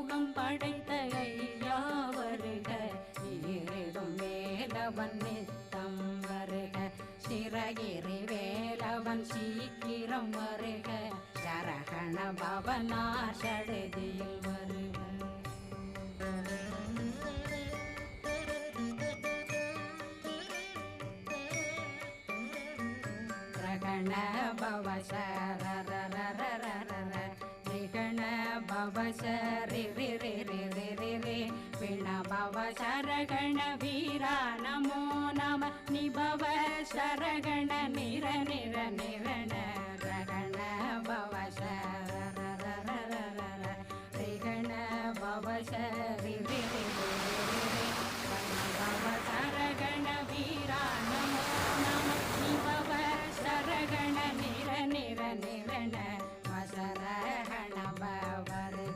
முகம் படைத்த ஐயா வருக, ஈரிடும் வேலவன் நித்தம் வருக, சிறகிரி வேலவன் சீக்கிரம் வருக, சரகண பவனார் சடுதியில் வருக. ரகண பவ சரரரரரர ரிகண பவ சரி ரி ரி ரி ரி ரி ரி பிண பவ சரகண வீரா நமோ நம நிபவ சரகண நிர நிர நிரண ரகண பவ சரரரரர ரிகண பவ சரி